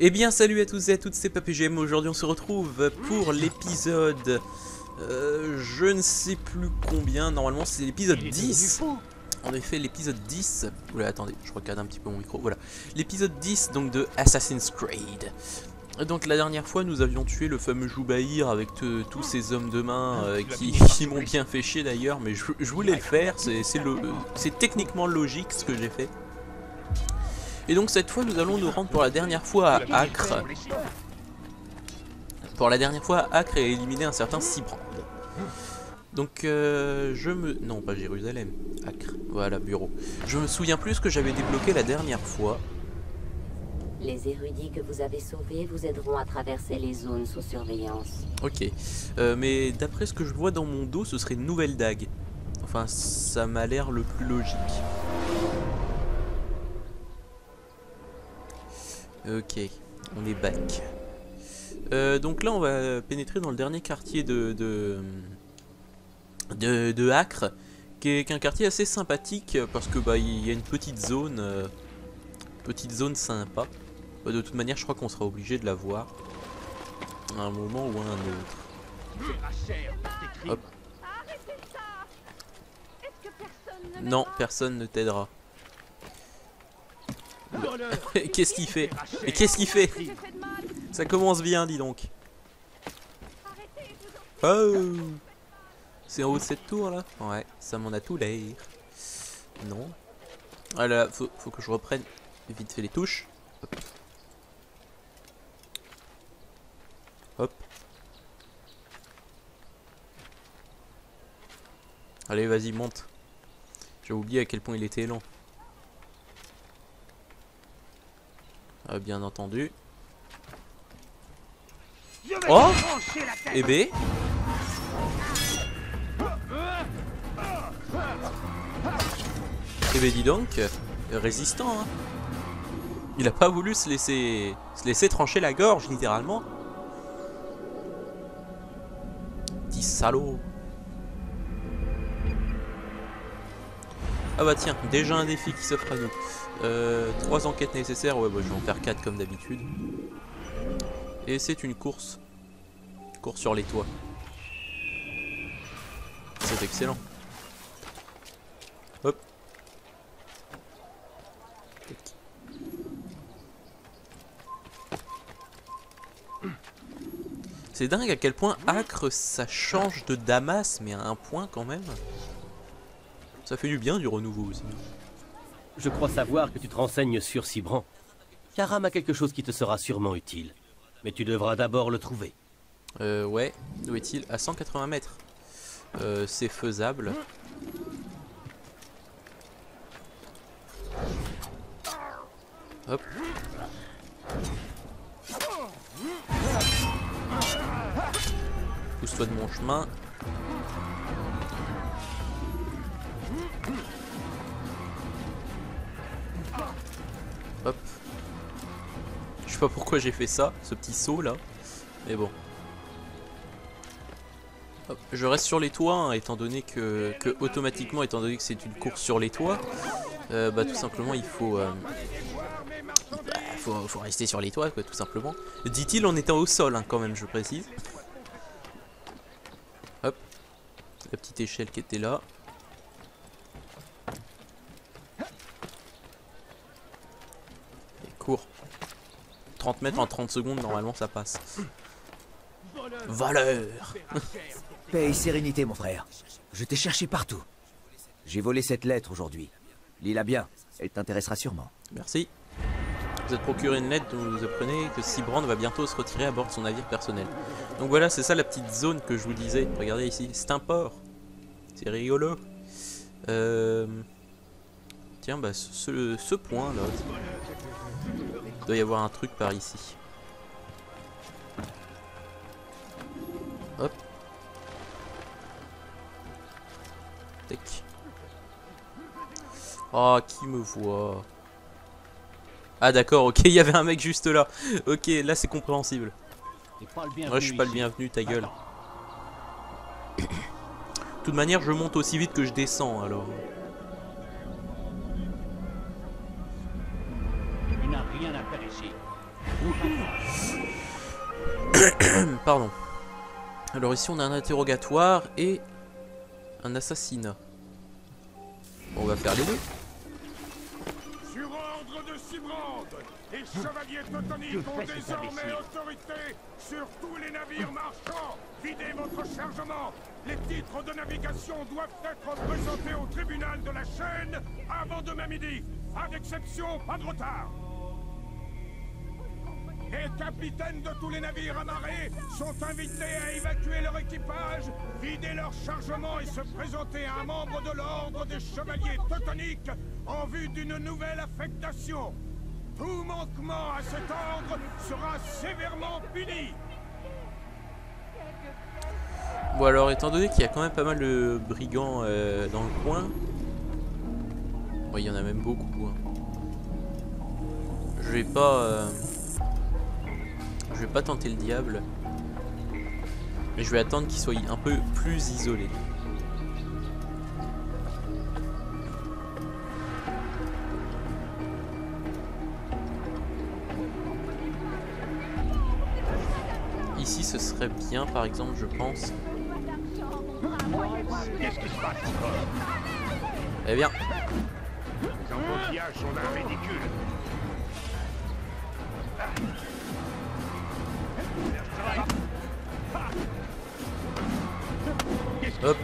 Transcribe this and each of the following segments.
Eh bien salut à tous et à toutes, c'est PapyGM. Aujourd'hui on se retrouve pour l'épisode je ne sais plus combien, normalement c'est l'épisode 10. En effet l'épisode 10. Oula attendez, je regarde un petit peu mon micro, voilà. L'épisode 10 donc de Assassin's Creed. Donc la dernière fois nous avions tué le fameux Joubaïr avec tous ces hommes de main qui m'ont bien fait chier d'ailleurs, mais je voulais le faire, c'est techniquement logique ce que j'ai fait. Et donc cette fois nous allons nous rendre pour la dernière fois à Acre. Pour la dernière fois à Acre et éliminer un certain Sibrand. Donc non pas Jérusalem, Acre, voilà bureau. Je me souviens plus ce que j'avais débloqué la dernière fois. Les érudits que vous avez sauvés vous aideront à traverser les zones sous surveillance. Ok, mais d'après ce que je vois dans mon dos ce serait une nouvelle dague. Enfin ça m'a l'air le plus logique. Ok, on est back. Donc là on va pénétrer dans le dernier quartier de Acre, qui est un quartier assez sympathique parce que bah il y a une petite zone sympa. De toute manière je crois qu'on sera obligé de la voir à un moment ou à un autre. Hop. Non, personne ne t'aidera. Qu'est-ce qu'il fait? Mais qu'est-ce qu'il fait? Ça commence bien, dis donc. Oh, c'est en haut de cette tour là? Ouais, ça m'en a tout l'air. Non. Ah là, faut que je reprenne vite fait les touches. Hop. Hop. Allez, vas-y, monte. J'ai oublié à quel point il était lent. Ah, bien entendu. Oh! Eh bé. Eh bé dis donc, résistant hein. Il a pas voulu se laisser trancher la gorge littéralement. Petit salaud. Ah bah tiens, déjà un défi qui s'offre à nous. 3 enquêtes nécessaires, ouais bah je vais en faire 4 comme d'habitude. Et c'est une course. Course sur les toits. C'est excellent. Hop. C'est dingue à quel point Acre ça change de Damas, mais à un point quand même. Ça fait du bien du renouveau aussi. Je crois savoir que tu te renseignes sur Sibrand. Karam a quelque chose qui te sera sûrement utile. Mais tu devras d'abord le trouver. Ouais, où est-il? À 180 mètres. C'est faisable. Hop. Pousse-toi de mon chemin. Hop. Je sais pas pourquoi j'ai fait ça, ce petit saut là. Mais bon. Hop. Je reste sur les toits, hein, étant donné que automatiquement, étant donné que c'est une course sur les toits, bah tout simplement il faut, faut rester sur les toits, quoi, tout simplement. Dit-il en étant au sol, hein, quand même, je précise. Hop. La petite échelle qui était là. Cours. 30 mètres en 30 secondes, normalement ça passe. Voleur. Paix et sérénité, mon frère. Je t'ai cherché partout. J'ai volé cette lettre aujourd'hui. Lis-la bien, elle t'intéressera sûrement. Merci. Vous êtes procuré une lettre dont vous apprenez que Sibrand va bientôt se retirer à bord de son navire personnel. Donc voilà, c'est ça la petite zone que je vous disais. Regardez ici, c'est un port. C'est rigolo. Tiens, bah ce point là. Il doit y avoir un truc par ici. Hop. Tac. Oh, qui me voit? Ah d'accord, ok, il y avait un mec juste là. Ok, là c'est compréhensible. Moi je suis pas le bienvenu, ta gueule. De toute manière, je monte aussi vite que je descends alors. Il n'a rien à faire ici. Pardon. Alors ici on a un interrogatoire et un assassinat. Bon, on va faire les deux. Sur ordre de Sibrand, les chevaliers teutoniques ont désormais autorité sur tous les navires marchands. Videz votre chargement. Les titres de navigation doivent être présentés au tribunal de la chaîne avant demain midi. Pas d'exception, pas de retard. Les capitaines de tous les navires amarrés sont invités à évacuer leur équipage, vider leur chargement et se présenter à un membre de l'ordre des chevaliers teutoniques en vue d'une nouvelle affectation. Tout manquement à cet ordre sera sévèrement puni. Bon alors, étant donné qu'il y a quand même pas mal de brigands dans le coin, bon, il y en a même beaucoup. Hein. Je vais pas tenter le diable, mais je vais attendre qu'ils soient un peu plus isolés. Ici, ce serait bien, par exemple, je pense. Qu'est-ce qui se passe encore? Eh bien, Les embouteillages sont d'un ridicule. hop.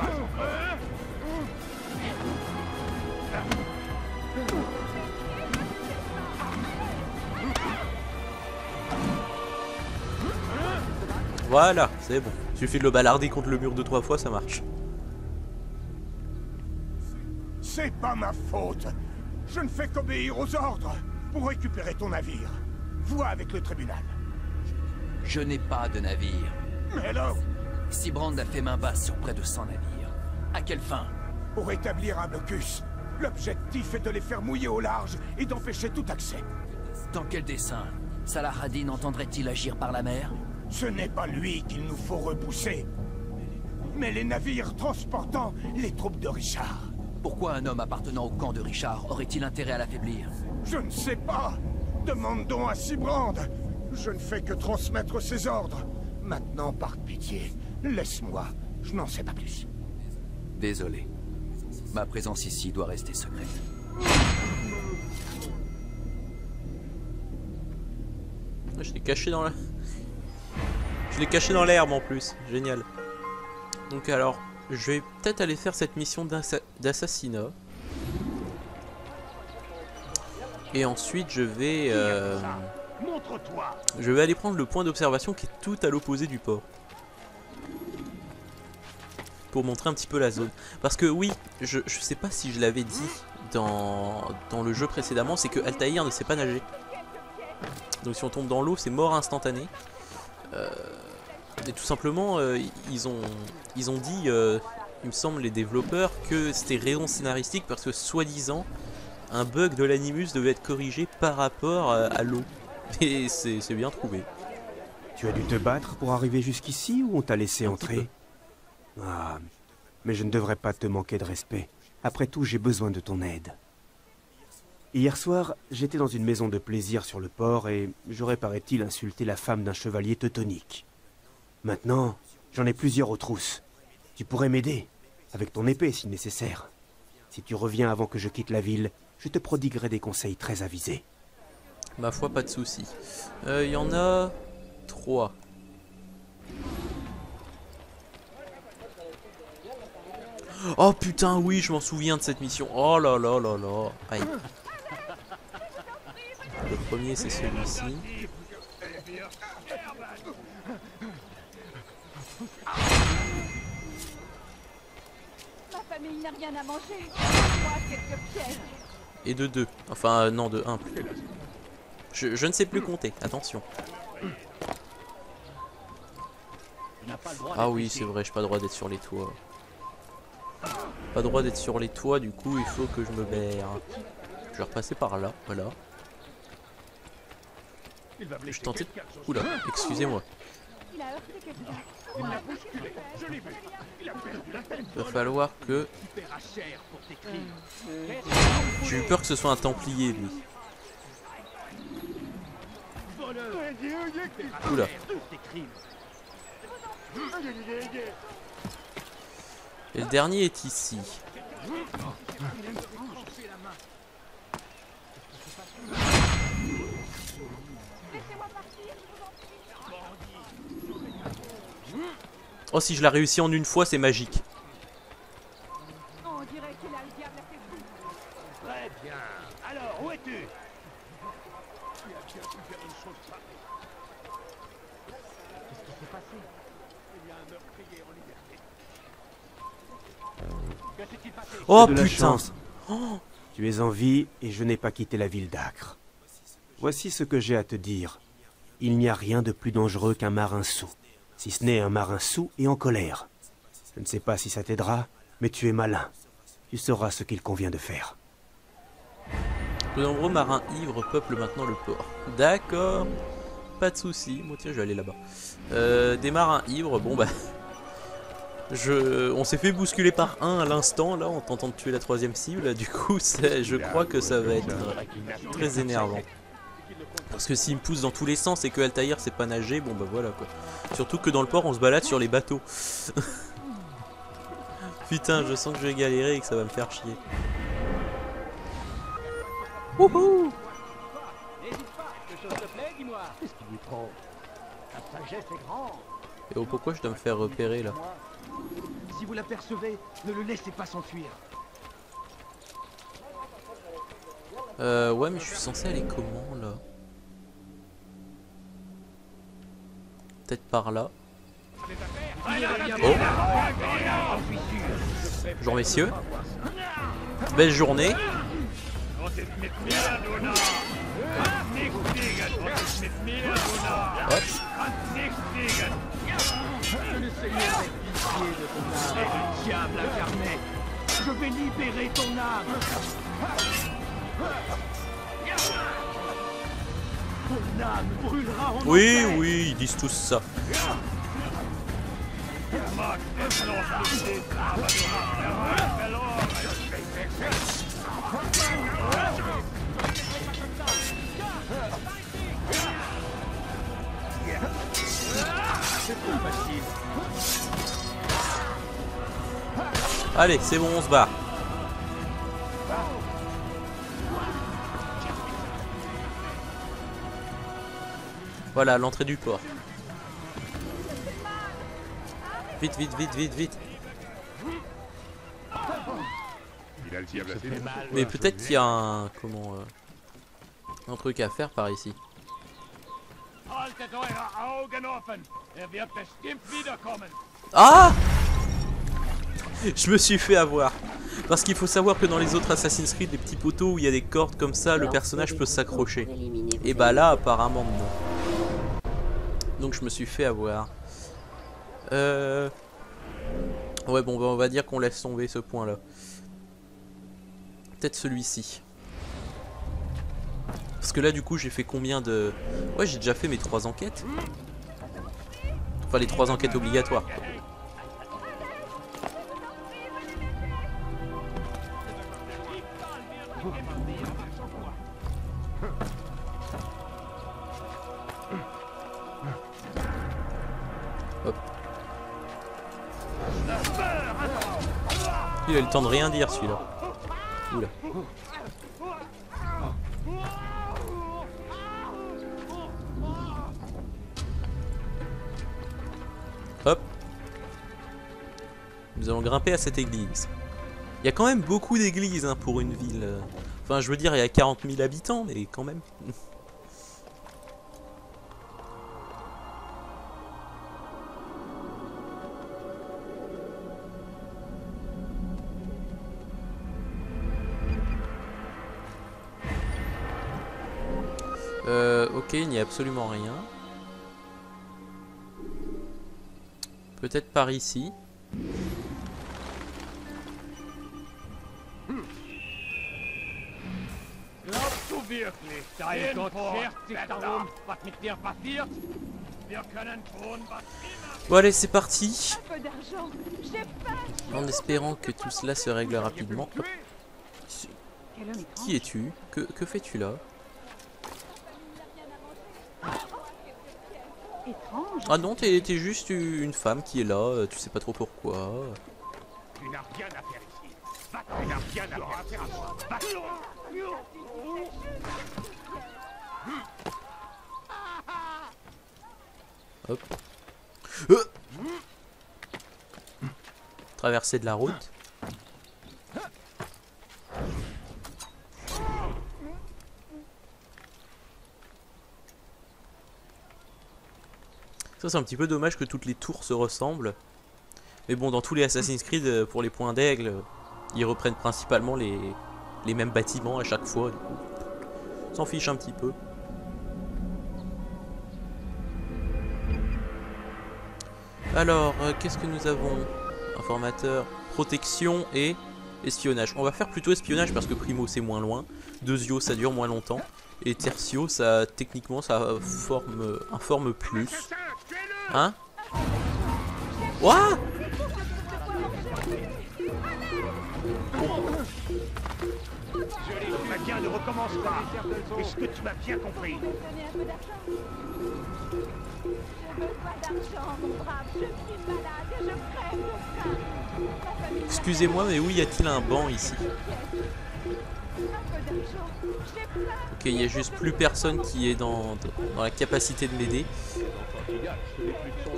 Voilà, c'est bon. Il suffit de le balarder contre le mur 2-3 fois, ça marche. C'est pas ma faute. Je ne fais qu'obéir aux ordres pour récupérer ton navire. Vois avec le tribunal. Je n'ai pas de navire. Mais alors, Sibrand a fait main basse sur près de 100 navires. À quelle fin? pour établir un blocus, l'objectif est de les faire mouiller au large et d'empêcher tout accès. Dans quel dessein? Salah ad-Din entendrait-il agir par la mer? Ce n'est pas lui qu'il nous faut repousser, mais les navires transportant les troupes de Richard. Pourquoi un homme appartenant au camp de Richard aurait-il intérêt à l'affaiblir? Je ne sais pas. Demande donc à Sibrand. Je ne fais que transmettre ses ordres. Maintenant, par pitié, laisse-moi. Je n'en sais pas plus. Désolé. Ma présence ici doit rester secrète. Je l'ai caché dans la... Je l'ai caché dans l'herbe en plus. Génial. Donc alors, je vais peut-être aller faire cette mission d'assassinat. Et ensuite, je vais aller prendre le point d'observation qui est tout à l'opposé du port. Pour montrer un petit peu la zone. Parce que oui, je sais pas si je l'avais dit dans le jeu précédemment, c'est que Altaïr ne sait pas nager. Donc si on tombe dans l'eau, c'est mort instantané. Et tout simplement, ils ont dit, il me semble, les développeurs, que c'était raison scénaristique parce que soi-disant, un bug de l'animus devait être corrigé par rapport à l'eau. Et c'est bien trouvé. Tu as dû te battre pour arriver jusqu'ici ou on t'a laissé entrer? Ah, mais je ne devrais pas te manquer de respect. Après tout, j'ai besoin de ton aide. Hier soir, j'étais dans une maison de plaisir sur le port et j'aurais, paraît-il, insulté la femme d'un chevalier teutonique. Maintenant, j'en ai plusieurs aux trousses. Tu pourrais m'aider, avec ton épée si nécessaire. Si tu reviens avant que je quitte la ville, je te prodiguerai des conseils très avisés. Ma foi, pas de soucis. Il y en a 3. Oh putain, oui, je m'en souviens de cette mission. Oh là là là là. Aïe. Le premier, c'est celui-ci. Ma famille n'a rien à manger. Moi, quelques pièges. Et de 2. Enfin, non, de 1 plutôt. Je ne sais plus compter, attention. Ah oui, c'est vrai, j'ai pas le droit d'être sur les toits. Pas le droit d'être sur les toits, du coup, il faut que je me berre. Je vais repasser par là, voilà. Je tentais... Oula, excusez-moi. Il va falloir que... J'ai eu peur que ce soit un templier, lui. Oula. Et le dernier est ici. Oh, si je l'ai réussi en une fois, c'est magique. On dirait qu'il a le diable à ses coups. Très bien. Alors, où es-tu? Tu as bien pu faire une chose pareille. Qu'est-ce qui s'est passé? Il y a un meurtrier en liberté. Que s'est-il passé? Oh De la putain. chance. Tu es en vie et je n'ai pas quitté la ville d'Acre. Voici ce que j'ai à te dire. Il n'y a rien de plus dangereux qu'un marin saoul. Si ce n'est un marin saoul et en colère. Je ne sais pas si ça t'aidera, mais tu es malin. Tu sauras ce qu'il convient de faire. De nombreux marins ivres peuplent maintenant le port. D'accord. Pas de soucis. Bon tiens, je vais aller là-bas. Des marins ivres, bon bah... On s'est fait bousculer par un à l'instant, là, en tentant de tuer la troisième cible. Du coup, je crois que ça va être très énervant. Parce que s'il me pousse dans tous les sens et que Altaïr sait pas nager, bon bah voilà quoi. Surtout que dans le port, on se balade sur les bateaux. Putain, je sens que je vais galérer et que ça va me faire chier. Wouhou! N'hésite pas, quelque chose te plaît, dis-moi. Qu'est-ce qui lui prend? La sagesse est grande. Et oh, pourquoi je dois me faire repérer là? Si vous l'apercevez, ne le laissez pas s'enfuir. Ouais, mais je suis censé aller comment là? Peut-être par là. Oh! Bonjour messieurs. Belle journée. Hop. Le Seigneur est pitié de ton âme. Diable incarné, je vais libérer ton âme. Ton âme brûlera en Oui, enfer. oui, ils disent tous ça. Allez, c'est bon, on se barre. Voilà, l'entrée du port. Vite, vite, vite, vite, vite. Mais peut-être qu'il y a un... Comment... un truc à faire par ici. Ah! Je me suis fait avoir. Parce qu'il faut savoir que dans les autres Assassin's Creed, les petits poteaux où il y a des cordes comme ça, le personnage peut s'accrocher. Et bah là, apparemment non. Donc je me suis fait avoir. Ouais bon, bah, on va dire qu'on laisse tomber ce point là. Peut-être celui-ci. Parce que là du coup j'ai fait combien de... Ouais, j'ai déjà fait mes 3 enquêtes. Enfin les 3 enquêtes obligatoires quoi. Hop. Il a le temps de rien dire celui-là. Oula. Hop. Nous allons grimper à cette église. Il y a quand même beaucoup d'églises hein, pour une ville. Enfin, je veux dire, il y a 40 000 habitants, mais quand même. Ok, il n'y a absolument rien. Peut-être par ici. Glaubst du wirklich, dein Gott schert sich darum, was mit dir passiert? Wir können tun, was immer. Bon allez, c'est parti. Un peu d'argent. J'ai faim. En espérant que tout cela se règle rapidement. Hop. Quel homme étrange. Qui es-tu? Que fais-tu là? Étrange. Ah non, t'es juste une femme qui est là, tu sais pas trop pourquoi. Tu n'as rien à faire ici. Va, tu n'as rien à faire à moi. Va. Hop. Traversée de la route. Ça c'est un petit peu dommage que toutes les tours se ressemblent. Mais bon, dans tous les Assassin's Creed, pour les points d'aigle, ils reprennent principalement les mêmes bâtiments à chaque fois. Du coup, s'en fiche un petit peu. Alors, qu'est-ce que nous avons? Informateur, protection et espionnage. On va faire plutôt espionnage parce que primo c'est moins loin. Deuxio ça dure moins longtemps. Et tertio ça techniquement ça informe plus. Hein? What? Bien, ne recommence pas. Est-ce que tu m'as bien compris? Donnez un peu d'argent. Je veux pas d'argent, mon brave. Je suis malade et je crève de faim. Ma famille. Excusez-moi, mais où y a-t-il un banc ici? Un peu d'argent. J'ai faim. Ok, il y a juste plus personne qui est dans la capacité de m'aider.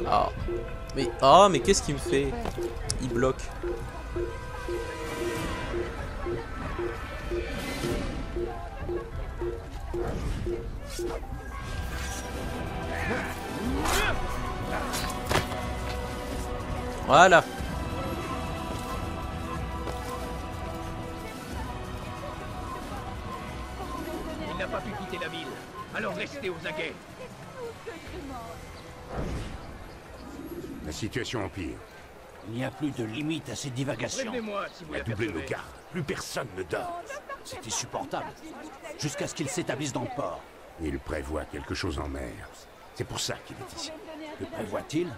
Ah. Mais qu'est-ce qu'il me fait? Il bloque. Voilà. Il n'a pas pu quitter la ville. Alors restez aux aguets. La situation empire. Il n'y a plus de limite à ces divagations. Prévenez-moi si vous la doublé nos gardes. Plus personne ne dort. C'est insupportable. Jusqu'à ce qu'ils s'établissent dans le port. Il prévoit quelque chose en mer. C'est pour ça qu'il est ici. Que prévoit-il?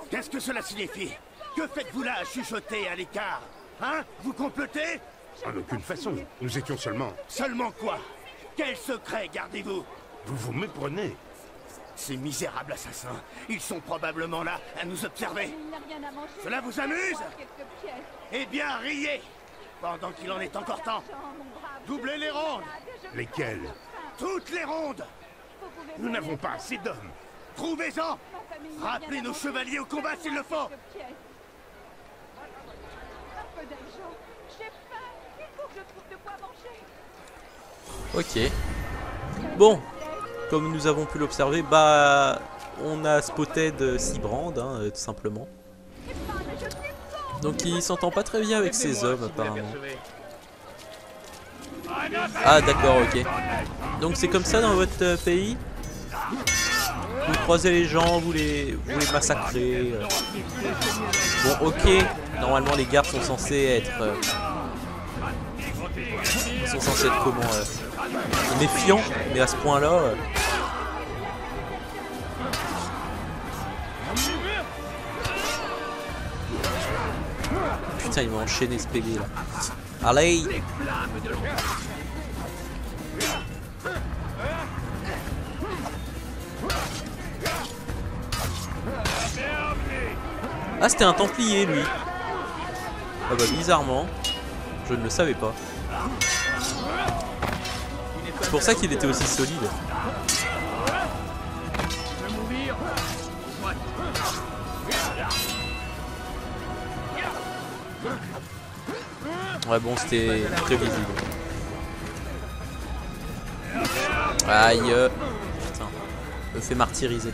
Qu'est-ce que cela signifie? Que faites-vous là à chuchoter à l'écart? Hein? Vous complotez? En aucune façon. Nous étions seulement... Seulement quoi? Quel secret gardez-vous? Vous vous méprenez. Ces misérables assassins, ils sont probablement là à nous observer. Il n'a rien à manger. Cela vous amuse? Quelques pièces. Eh bien, riez! Pendant qu'il en est encore temps. Doublez les rondes! Lesquelles? Toutes les rondes! Nous n'avons pas assez d'hommes. Trouvez-en! Rappelez nos chevaliers au combat s'il le faut! Un peu d'argent. J'ai faim. Il faut que je trouve de quoi manger. Ok. Bon. Comme nous avons pu l'observer, bah... On a spotted Sibrand, hein, tout simplement. Donc il s'entend pas très bien avec ses hommes, apparemment. Ah d'accord, ok. Donc c'est comme ça dans votre pays? Vous croisez les gens, vous les massacrez. Bon ok, normalement les gardes sont censés être... ils sont censés être comment méfiants, mais à ce point-là... Putain, ils m'ont enchaîné ce PD là. Allez! Ah, c'était un Templier lui. Ah bah bizarrement, je ne le savais pas. C'est pour ça qu'il était aussi solide. Ouais bon, c'était prévisible. Aïe. Putain, me fait martyriser.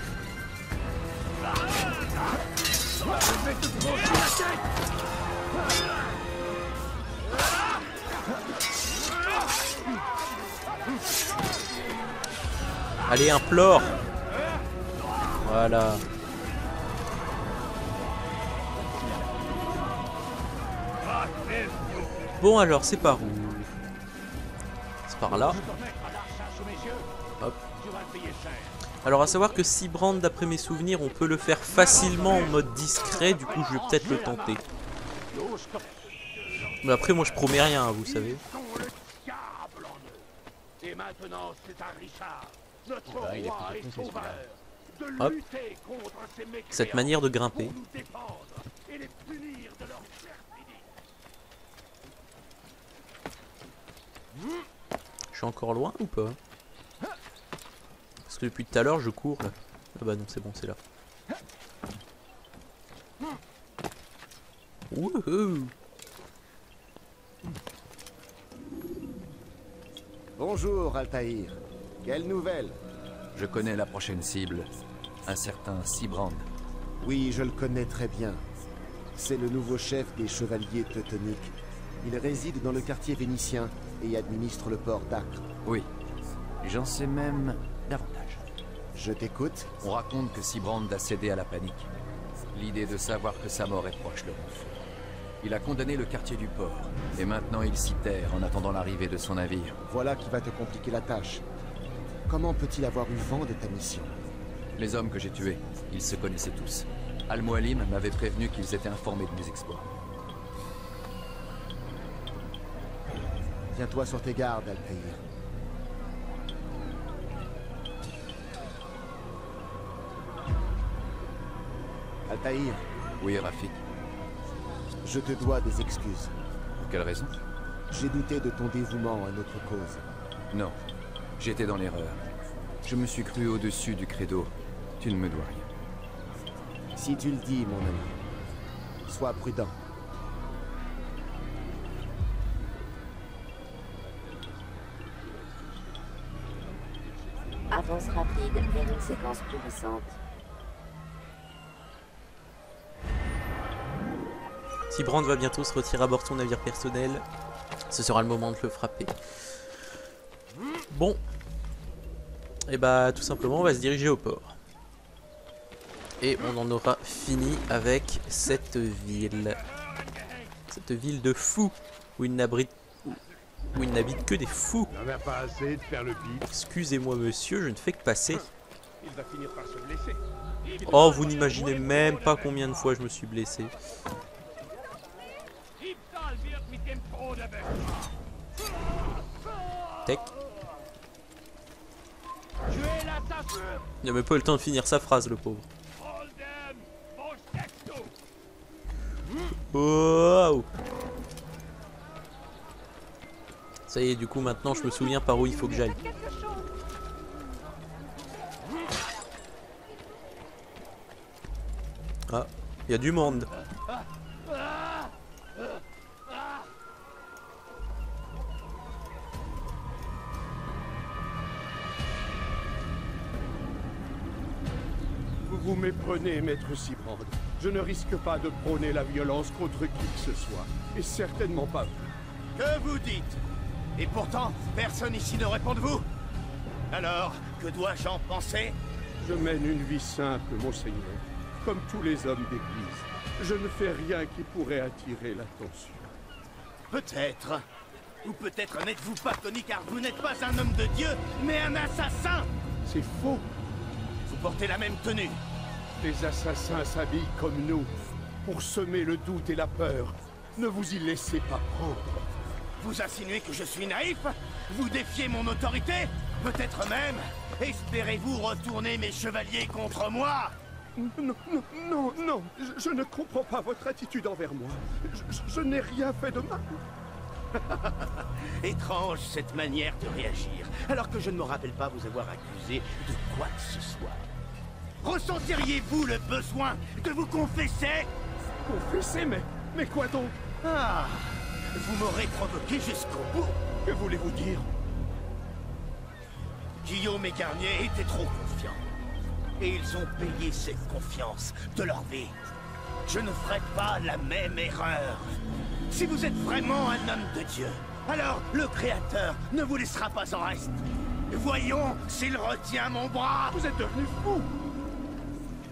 Allez, implore. Voilà. Bon alors, c'est par où? C'est par là. Hop. Alors à savoir que Sibrand, d'après mes souvenirs, on peut le faire facilement en mode discret, du coup je vais peut-être le tenter. Mais après moi je promets rien, vous savez. Et maintenant c'est à Richard, notre roi et sauveur, Hop. Cette manière de grimper. Je suis encore loin ou pas? Parce que depuis tout à l'heure je cours là. Ah bah non c'est bon, c'est là. Wouhou! Bonjour Altaïr. Quelle nouvelle? Je connais la prochaine cible. Un certain Sibrand. Oui, je le connais très bien. C'est le nouveau chef des chevaliers teutoniques. Il réside dans le quartier vénitien et administre le port d'Acre. Oui. J'en sais même davantage. Je t'écoute. On raconte que Sibrand a cédé à la panique. L'idée de savoir que sa mort est proche le rend fou. Il a condamné le quartier du port. Et maintenant il s'y terre en attendant l'arrivée de son navire. Voilà qui va te compliquer la tâche. Comment peut-il avoir eu vent de ta mission? Les hommes que j'ai tués, ils se connaissaient tous. Al-Mualim m'avait prévenu qu'ils étaient informés de mes exploits. Tiens-toi sur tes gardes, Altaïr. Altaïr. Oui, Rafik. Je te dois des excuses. Pour quelle raison? J'ai douté de ton dévouement à notre cause. Non, j'étais dans l'erreur. Je me suis cru au-dessus du credo. Tu ne me dois rien. Si tu le dis, mon ami, sois prudent. Avance rapide vers une séquence plus récente. Sibrand va bientôt se retirer à bord de son navire personnel. Ce sera le moment de le frapper. Bon. Et bah tout simplement on va se diriger au port. Et on en aura fini avec cette ville. Cette ville de fous. Où il n'habitent que des fous. Pas assez de faire le pif. Excusez-moi monsieur, je ne fais que passer. Il va finir par se blesser. Oh, vous n'imaginez même pas combien de fois je me suis blessé. Tech. Il n'a même pas eu le temps de finir sa phrase, le pauvre. Wow. Ça y est, du coup, maintenant je me souviens par où il faut que j'aille. Ah, il y a du monde. Vous méprenez, maître Sibrand. Je ne risque pas de prôner la violence contre qui que ce soit. Et certainement pas vous. Que vous dites? Et pourtant, personne ici ne répond de vous. Alors, que dois-je en penser? Je mène une vie simple, monseigneur. Comme tous les hommes d'église. Je ne fais rien qui pourrait attirer l'attention. Peut-être. Ou peut-être n'êtes-vous pas connu car vous n'êtes pas un homme de Dieu, mais un assassin. C'est faux. Vous portez la même tenue. Les assassins s'habillent comme nous, pour semer le doute et la peur. Ne vous y laissez pas prendre. Vous insinuez que je suis naïf? Vous défiez mon autorité? Peut-être même espérez-vous retourner mes chevaliers contre moi? Non, je ne comprends pas votre attitude envers moi. Je n'ai rien fait de mal. Étrange cette manière de réagir, alors que je ne me rappelle pas vous avoir accusé de quoi que ce soit. Ressentiriez-vous le besoin de vous confesser? Confesser? Mais quoi donc? Ah, vous m'aurez provoqué jusqu'au bout. Que voulez-vous dire? Guillaume et Garnier étaient trop confiants. Et ils ont payé cette confiance de leur vie. Je ne ferai pas la même erreur. Si vous êtes vraiment un homme de Dieu, alors le Créateur ne vous laissera pas en reste. Voyons s'il retient mon bras. Vous êtes devenu fou.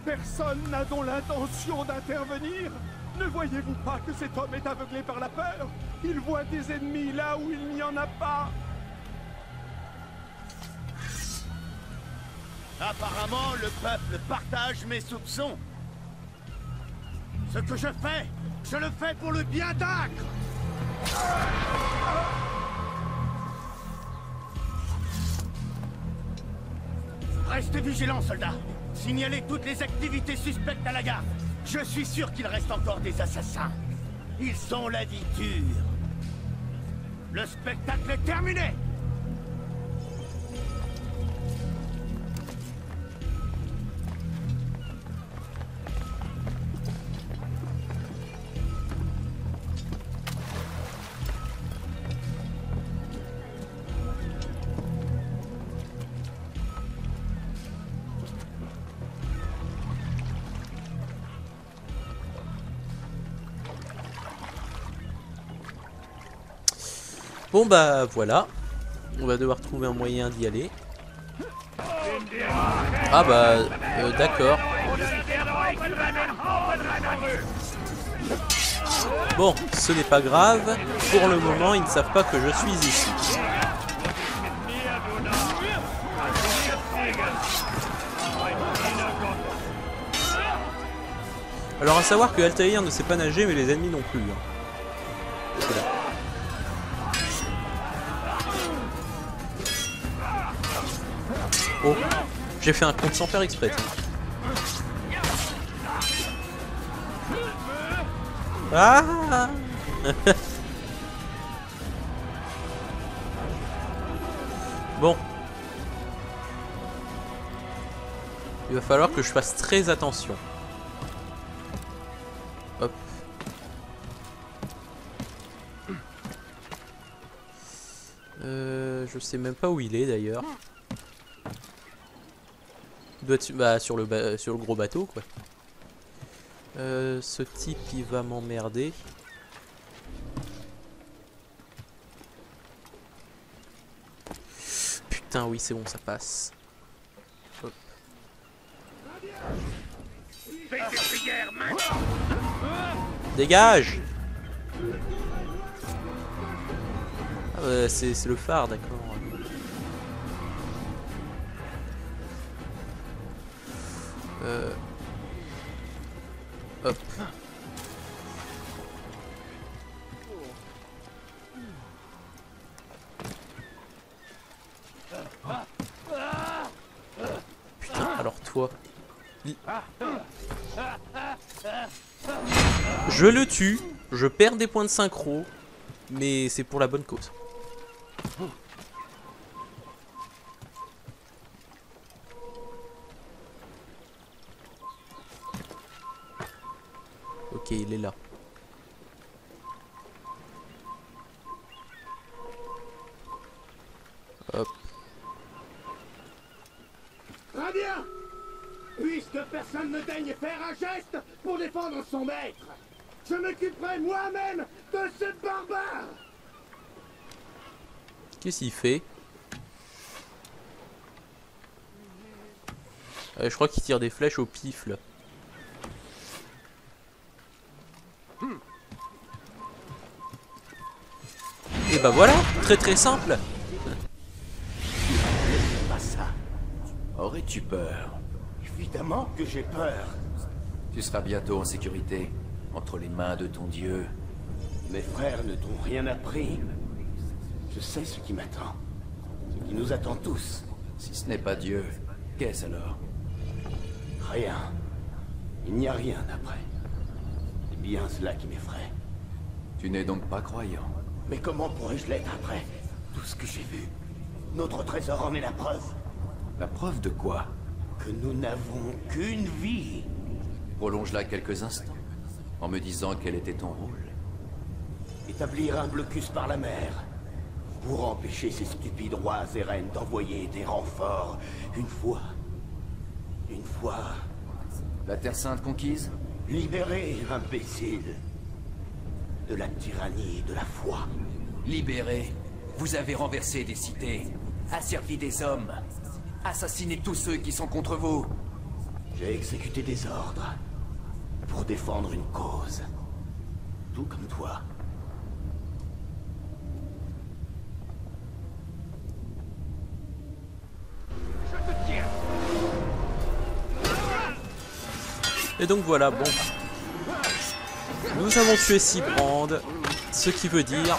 Personne n'a donc l'intention d'intervenir. Ne voyez-vous pas que cet homme est aveuglé par la peur? Il voit des ennemis là où il n'y en a pas. Apparemment, le peuple partage mes soupçons. Ce que je le fais pour le bien d'Acre. Restez vigilants, soldats. Signalez toutes les activités suspectes à la garde. Je suis sûr qu'il reste encore des assassins. Ils sont la vie dure. Le spectacle est terminé. Bon bah voilà, on va devoir trouver un moyen d'y aller. Ah bah d'accord. Bon, ce n'est pas grave, pour le moment ils ne savent pas que je suis ici. Alors à savoir que Altaïr ne sait pas nager mais les ennemis non plus. C'est là. Oh, j'ai fait un compte sans faire exprès. Ah bon. Il va falloir que je fasse très attention. Hop. Je sais même pas où il est d'ailleurs. Il doit être sur le gros bateau quoi. Ce type il va m'emmerder. Putain oui c'est bon ça passe. Hop. Dégage. Ah, c'est le phare d'accord. Hop. Putain, alors toi. Je le tue, je perds des points de synchro, mais c'est pour la bonne cause. Ok, il est là. Hop. Très bien. Puisque personne ne daigne faire un geste pour défendre son maître, je m'occuperai moi-même de ce barbare. Qu'est-ce qu'il fait? Je crois qu'il tire des flèches au pif là. Et bah voilà, très simple. Pas ça. Aurais-tu peur? Évidemment que j'ai peur. Tu seras bientôt en sécurité, entre les mains de ton dieu. Mes frères ne t'ont rien appris. Je sais ce qui m'attend. Ce qui nous attend tous. Si ce n'est pas Dieu, qu'est-ce alors? Rien. Il n'y a rien après. C'est bien cela qui m'effraie. Tu n'es donc pas croyant? Mais comment pourrais-je l'être après tout ce que j'ai vu? Notre trésor en est la preuve. La preuve de quoi? Que nous n'avons qu'une vie. Prolonge-la quelques instants, en me disant quel était ton rôle. Établir un blocus par la mer, pour empêcher ces stupides rois et reines d'envoyer des renforts. Une fois... La Terre Sainte conquise? Libérer, imbécile. De la tyrannie et de la foi. Libéré. Vous avez renversé des cités, asservi des hommes, assassiné tous ceux qui sont contre vous. J'ai exécuté des ordres pour défendre une cause. Tout comme toi. Je te tiens. Et donc voilà, bon. Nous avons tué Sibrand, ce qui veut dire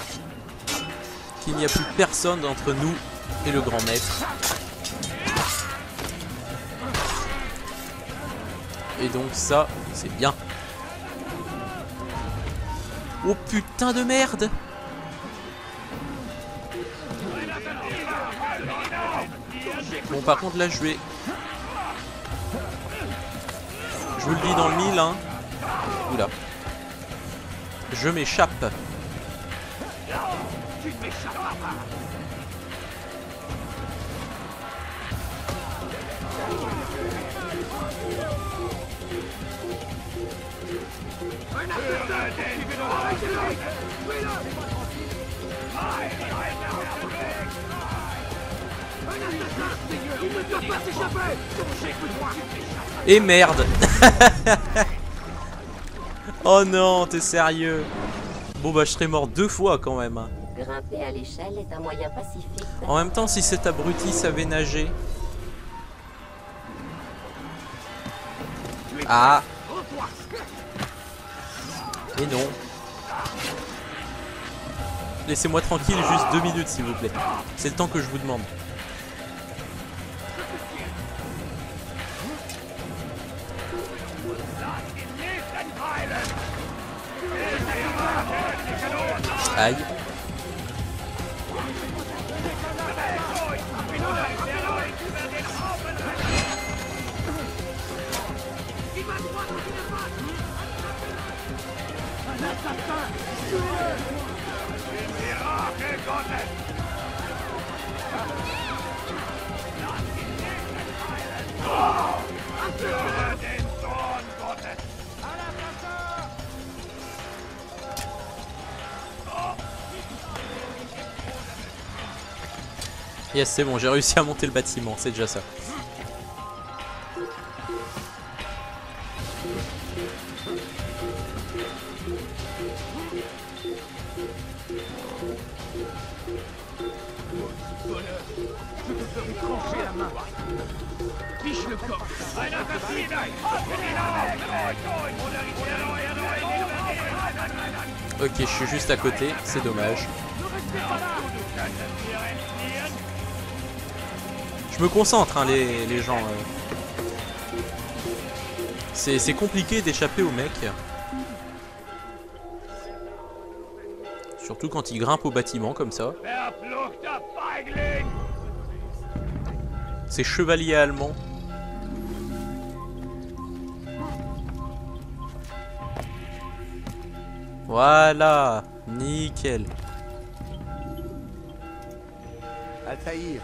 qu'il n'y a plus personne entre nous et le grand maître. Et donc ça, c'est bien. Oh putain de merde! Bon, par contre, là, je vous le dis dans le mille, hein. Oula. Je m'échappe. Et merde. Oh non, t'es sérieux? Bon bah je serais mort 2 fois quand même. Grimper à l'échelle est un moyen pacifique. En même temps, si cet abruti savait nager... Ah. Et non. Laissez-moi tranquille juste 2 minutes s'il vous plaît. C'est le temps que je vous demande. Aïe. Yes, c'est bon, j'ai réussi à monter le bâtiment, c'est déjà ça. Ok, je suis juste à côté, c'est dommage. Je me concentre, hein, les gens. C'est compliqué d'échapper au mec. Surtout quand il grimpe au bâtiment comme ça. C'est chevalier allemand. Voilà, nickel. Altaïr,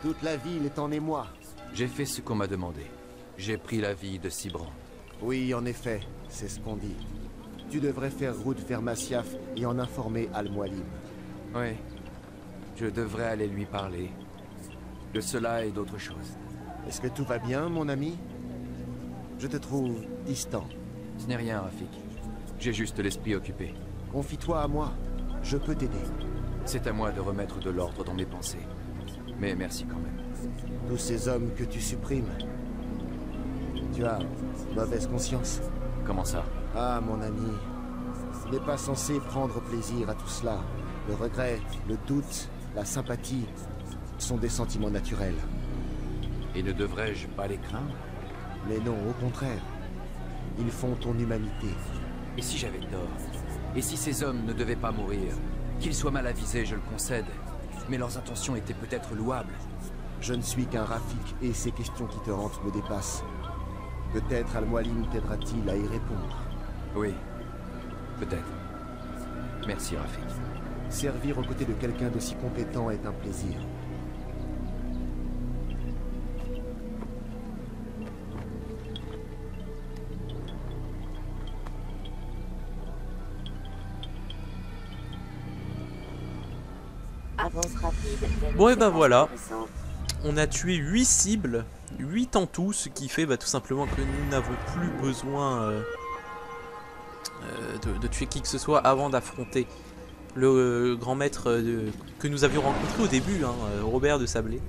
toute la ville est en émoi. J'ai fait ce qu'on m'a demandé. J'ai pris la vie de Sibrand. Oui, en effet, c'est ce qu'on dit. Tu devrais faire route vers Masyaf et en informer Al-Mualim. Oui, je devrais aller lui parler. De cela et d'autres choses. Est-ce que tout va bien, mon ami? Je te trouve distant. Ce n'est rien, Rafik. J'ai juste l'esprit occupé. Confie-toi à moi, je peux t'aider. C'est à moi de remettre de l'ordre dans mes pensées. Mais merci quand même. Tous ces hommes que tu supprimes, tu as mauvaise conscience. Comment ça? Ah, mon ami, tu n'es pas censé prendre plaisir à tout cela. Le regret, le doute, la sympathie sont des sentiments naturels. Et ne devrais-je pas les craindre? Mais non, au contraire. Ils font ton humanité. Et si j'avais tort? Et si ces hommes ne devaient pas mourir? Qu'ils soient mal avisés, je le concède. Mais leurs intentions étaient peut-être louables. Je ne suis qu'un Rafik et ces questions qui te hantent me dépassent. Peut-être Al-Mualim t'aidera-t-il à y répondre. Oui, peut-être. Merci, Rafik. Servir aux côtés de quelqu'un d'aussi compétent est un plaisir. Avance rapide. Bon et bah voilà, on a tué 8 cibles, 8 en tout, ce qui fait tout simplement que nous n'avons plus besoin de tuer qui que ce soit avant d'affronter le grand maître que nous avions rencontré au début, hein, Robert de Sablé.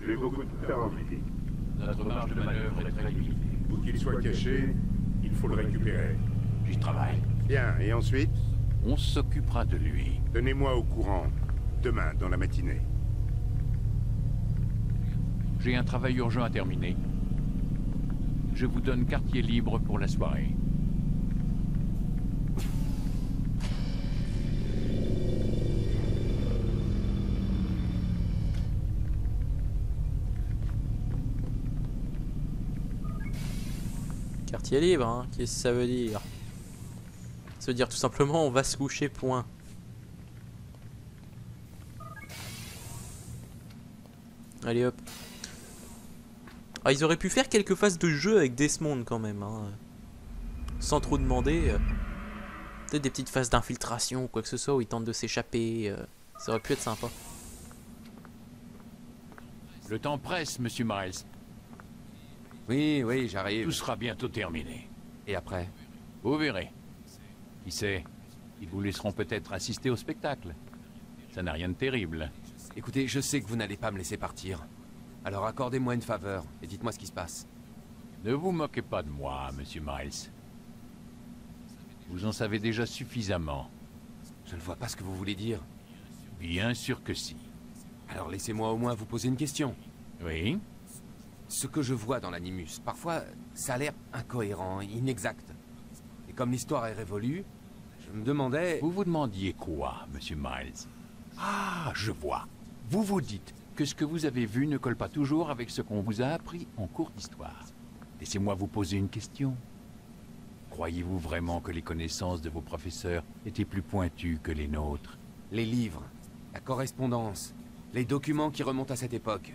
J'ai beaucoup de temps, Rafik. Notre marge de manœuvre est très limitée. Où qu'il soit caché, il faut le récupérer. J'y travaille. Bien, et ensuite? On s'occupera de lui. Tenez-moi au courant, demain, dans la matinée. J'ai un travail urgent à terminer. Je vous donne quartier libre pour la soirée. Quartier libre, hein, qu'est-ce que ça veut dire? Ça veut dire tout simplement on va se coucher, point. Allez hop. Ah, ils auraient pu faire quelques phases de jeu avec Desmond quand même, hein. Sans trop demander. Peut-être des petites phases d'infiltration ou quoi que ce soit où ils tentent de s'échapper. Ça aurait pu être sympa. Le temps presse, monsieur Miles. Oui, j'arrive. Tout sera bientôt terminé. Et après? Vous verrez. Qui sait, ils vous laisseront peut-être assister au spectacle. Ça n'a rien de terrible. Écoutez, je sais que vous n'allez pas me laisser partir. Alors accordez-moi une faveur et dites-moi ce qui se passe. Ne vous moquez pas de moi, monsieur Miles. Vous en savez déjà suffisamment. Je ne vois pas ce que vous voulez dire. Bien sûr que si. Alors laissez-moi au moins vous poser une question. Oui? Ce que je vois dans l'Animus, parfois, ça a l'air incohérent, inexact. Et comme l'histoire est révolue, je me demandais... Vous vous demandiez quoi, monsieur Miles? Ah, je vois. Vous vous dites que ce que vous avez vu ne colle pas toujours avec ce qu'on vous a appris en cours d'histoire. Laissez-moi vous poser une question. Croyez-vous vraiment que les connaissances de vos professeurs étaient plus pointues que les nôtres? Les livres, la correspondance, les documents qui remontent à cette époque.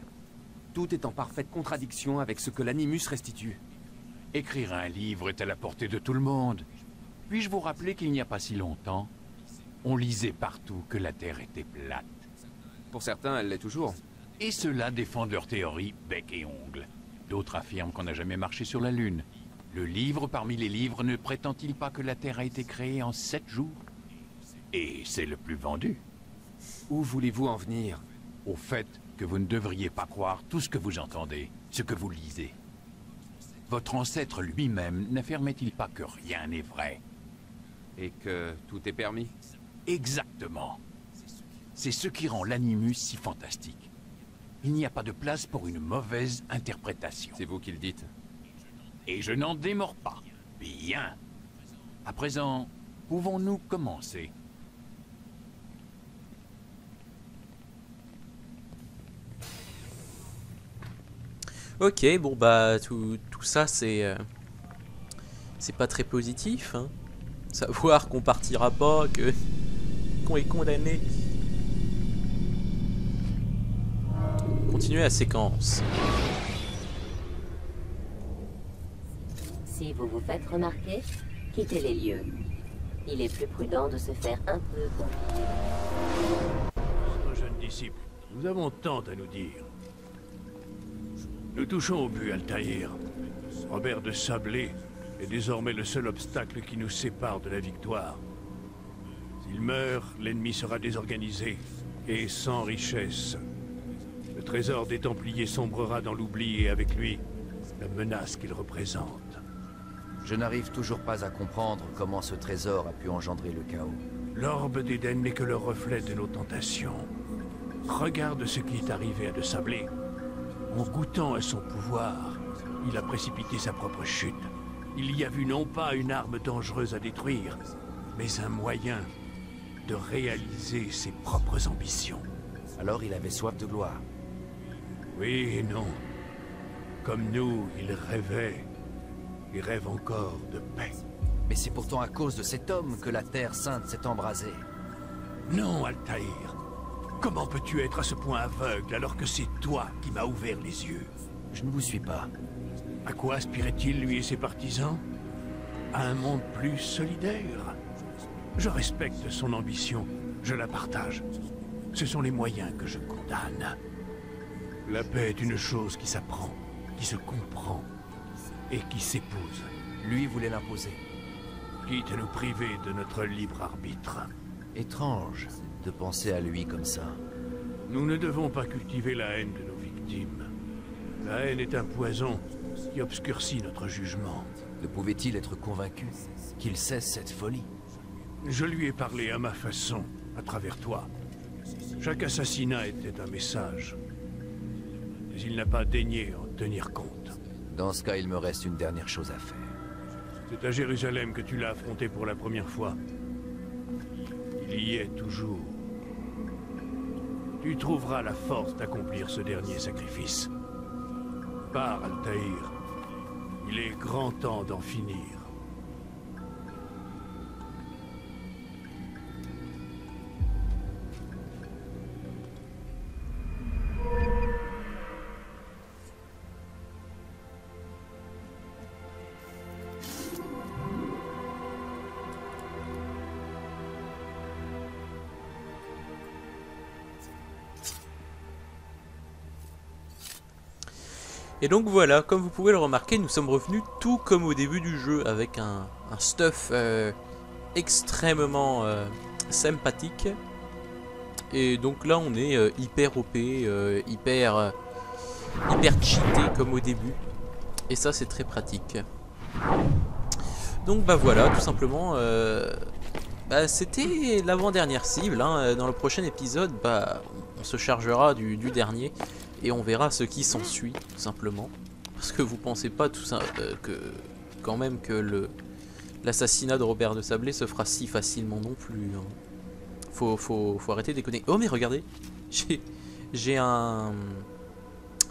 Tout est en parfaite contradiction avec ce que l'Animus restitue. Écrire un livre est à la portée de tout le monde. Puis-je vous rappeler qu'il n'y a pas si longtemps, on lisait partout que la Terre était plate. Pour certains, elle l'est toujours. Et ceux-là défendent leur théorie bec et ongle. D'autres affirment qu'on n'a jamais marché sur la Lune. Le livre parmi les livres ne prétend-il pas que la Terre a été créée en 7 jours? Et c'est le plus vendu. Où voulez-vous en venir? Au fait que vous ne devriez pas croire tout ce que vous entendez, ce que vous lisez. Votre ancêtre lui-même n'affirmait-il pas que rien n'est vrai? Et que tout est permis? Exactement. C'est ce qui rend l'Animus si fantastique. Il n'y a pas de place pour une mauvaise interprétation. C'est vous qui le dites. Et je n'en démords pas. Bien. À présent, pouvons-nous commencer? Ok, bon bah tout ça c'est pas très positif, hein. Savoir qu'on partira pas, qu'on est condamné. Continuez la séquence. Si vous vous faites remarquer, quittez les lieux. Il est plus prudent de se faire un peu confier. Notre jeune disciple, nous avons tant à nous dire. Nous touchons au but, Altaïr. Robert de Sablé est désormais le seul obstacle qui nous sépare de la victoire. S'il meurt, l'ennemi sera désorganisé et sans richesse. Le trésor des Templiers sombrera dans l'oubli et avec lui, la menace qu'il représente. Je n'arrive toujours pas à comprendre comment ce trésor a pu engendrer le chaos. L'orbe d'Éden n'est que le reflet de nos tentations. Regarde ce qui est arrivé à de Sablé. En goûtant à son pouvoir, il a précipité sa propre chute. Il y a vu non pas une arme dangereuse à détruire, mais un moyen de réaliser ses propres ambitions. Alors il avait soif de gloire. Oui et non. Comme nous, il rêvait. Il rêve encore de paix. Mais c'est pourtant à cause de cet homme que la Terre Sainte s'est embrasée. Non, Altaïr. Comment peux-tu être à ce point aveugle alors que c'est toi qui m'as ouvert les yeux? Je ne vous suis pas. À quoi aspirait-il, lui et ses partisans? À un monde plus solidaire? Je respecte son ambition, je la partage. Ce sont les moyens que je condamne. La paix est une chose qui s'apprend, qui se comprend et qui s'épouse. Lui voulait l'imposer. Quitte à nous priver de notre libre arbitre. Étrange de penser à lui comme ça. Nous ne devons pas cultiver la haine de nos victimes. La haine est un poison qui obscurcit notre jugement. Ne pouvait-il être convaincu qu'il cesse cette folie? Je lui ai parlé à ma façon, à travers toi. Chaque assassinat était un message. mais il n'a pas daigné en tenir compte. Dans ce cas, il me reste une dernière chose à faire. C'est à Jérusalem que tu l'as affronté pour la première fois. Il y est toujours. Tu trouveras la force d'accomplir ce dernier sacrifice. Pars, Altaïr. Il est grand temps d'en finir. Et donc voilà, comme vous pouvez le remarquer, nous sommes revenus tout comme au début du jeu, avec un stuff extrêmement sympathique. Et donc là on est hyper OP, hyper cheaté comme au début. Et ça c'est très pratique. Donc bah voilà, tout simplement, c'était l'avant-dernière cible. Hein. Dans le prochain épisode, on se chargera du dernier. Et on verra ce qui s'ensuit, tout simplement. Parce que vous pensez pas tout ça, quand même que l'assassinat de Robert de Sablé se fera si facilement non plus. Hein. Faut arrêter de déconner. Oh mais regardez, j'ai un...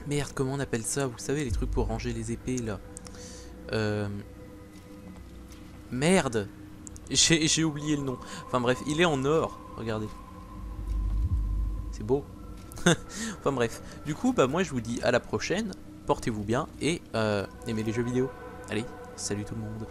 Merde, comment on appelle ça? Vous savez, les trucs pour ranger les épées là. Merde, j'ai oublié le nom. Enfin bref, il est en or, regardez. C'est beau. Enfin bref, du coup moi je vous dis à la prochaine, portez-vous bien et aimez les jeux vidéo. Allez, salut tout le monde.